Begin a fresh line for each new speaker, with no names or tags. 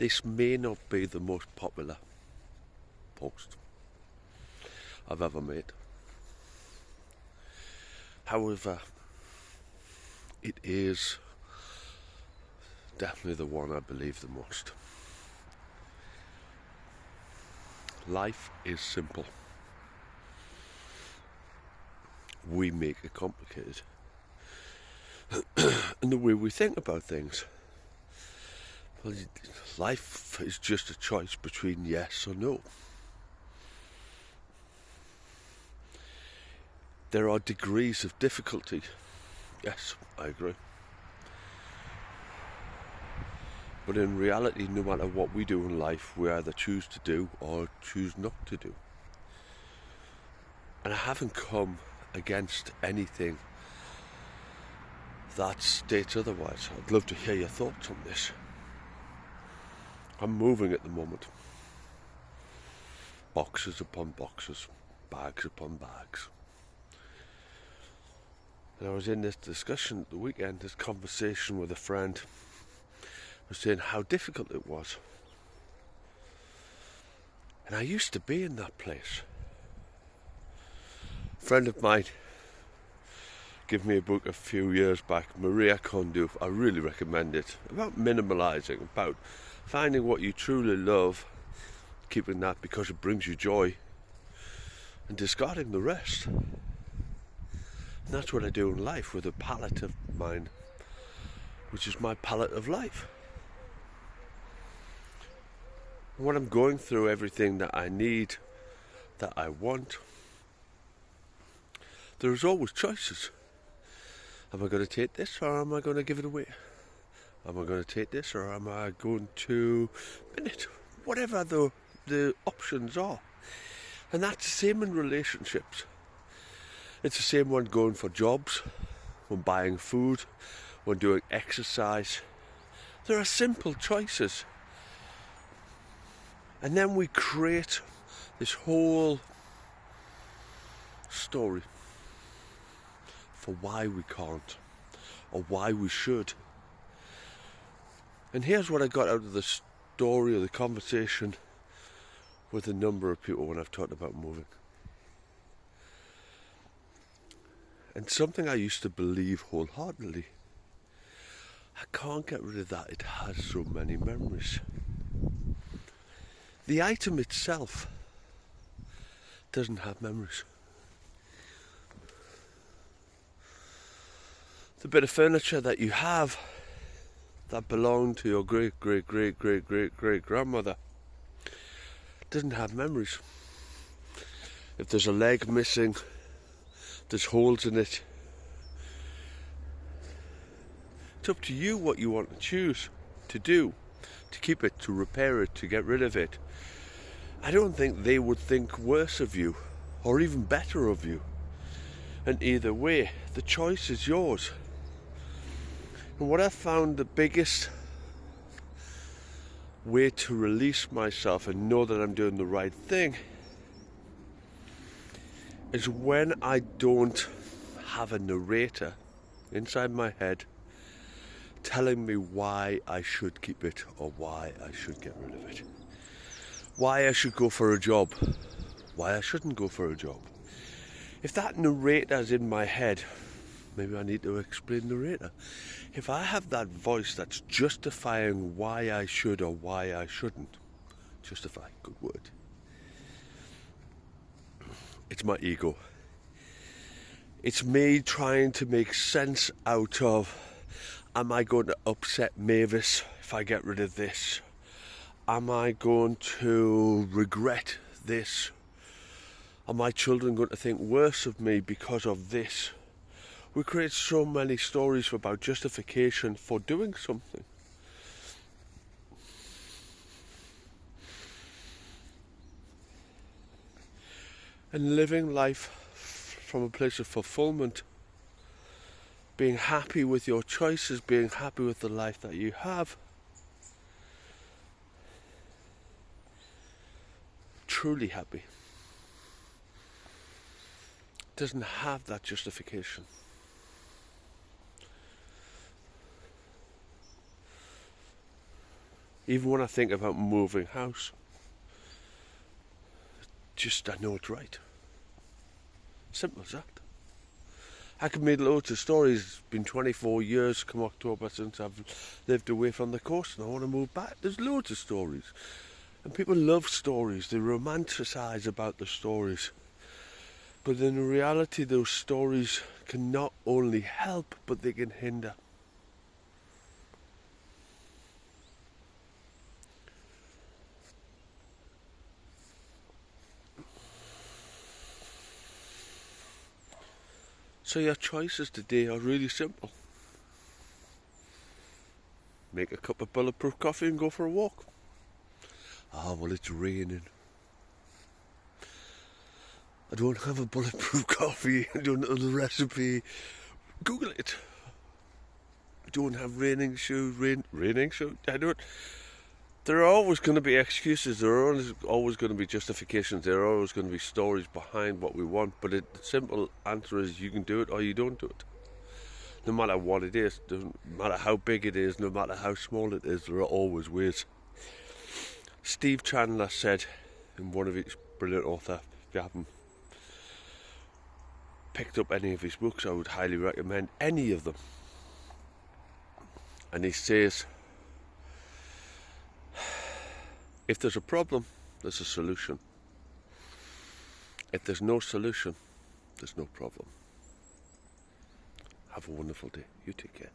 This may not be the most popular post I've ever made. However, it is definitely the one I believe the most. Life is simple. We make it complicated. And the way we think about things. Well, life is just a choice between yes or no. There are degrees of difficulty. Yes, I agree. But in reality, no matter what we do in life, we either choose to do or choose not to do. And I haven't come against anything that states otherwise. I'd love to hear your thoughts on this. I'm moving at the moment. Boxes upon boxes, bags upon bags. And I was in this discussion at the weekend, this conversation with a friend. I was saying how difficult it was. And I used to be in that place. A friend of mine gave me a book a few years back, Maria Kondo. I really recommend it. About minimalising, about finding what you truly love, keeping that because it brings you joy, and discarding the rest. And that's what I do in life with a palette of mine, which is my palette of life. And when I'm going through everything that I need, that I want, there's always choices. Am I going to take this or am I going to give it away? Am I going to take this or am I going to bin it? Whatever the options are. And that's the same in relationships. It's the same when going for jobs, when buying food, when doing exercise. There are simple choices. And then we create this whole story for why we can't or why we should. And here's what I got out of the story or the conversation with a number of people when I've talked about moving. And something I used to believe wholeheartedly, I can't get rid of that. It has so many memories. The item itself doesn't have memories. The bit of furniture that you have that belonged to your great grandmother doesn't have memories. If there's a leg missing, there's holes in it. It's up to you what you want to choose to do, to keep it, to repair it, to get rid of it. I don't think they would think worse of you or even better of you. And either way, the choice is yours. And what I found the biggest way to release myself and know that I'm doing the right thing is when I don't have a narrator inside my head telling me why I should keep it or why I should get rid of it. Why I should go for a job, why I shouldn't go for a job. If that narrator's in my head, maybe I need to explain narrator. If I have that voice that's justifying why I should or why I shouldn't, justify, good word. It's my ego. It's me trying to make sense out of, am I going to upset Mavis if I get rid of this? Am I going to regret this? Are my children going to think worse of me because of this? We create so many stories about justification for doing something. And living life from a place of fulfillment, being happy with your choices, being happy with the life that you have, truly happy, doesn't have that justification. Even when I think about moving house, I know it's right. Simple as that. I could make loads of stories. It's been 24 years come October since I've lived away from the coast and I want to move back. There's loads of stories. And people love stories. They romanticise about the stories. But in reality, those stories can not only help, but they can hinder. So your choices today are really simple. Make a cup of bulletproof coffee and go for a walk. Ah, well, it's raining. I don't have a bulletproof coffee. I don't know the recipe. Google it. I don't have raining shoes. Raining shoes? I don't. There are always going to be excuses. There are always going to be justifications. There are always going to be stories behind what we want. But the simple answer is you can do it or you don't do it. No matter what it is, no matter how big it is, no matter how small it is, there are always ways. Steve Chandler said in one of his brilliant author, if you haven't picked up any of his books, I would highly recommend any of them. And he says, if there's a problem, there's a solution. If there's no solution, there's no problem. Have a wonderful day. You take care.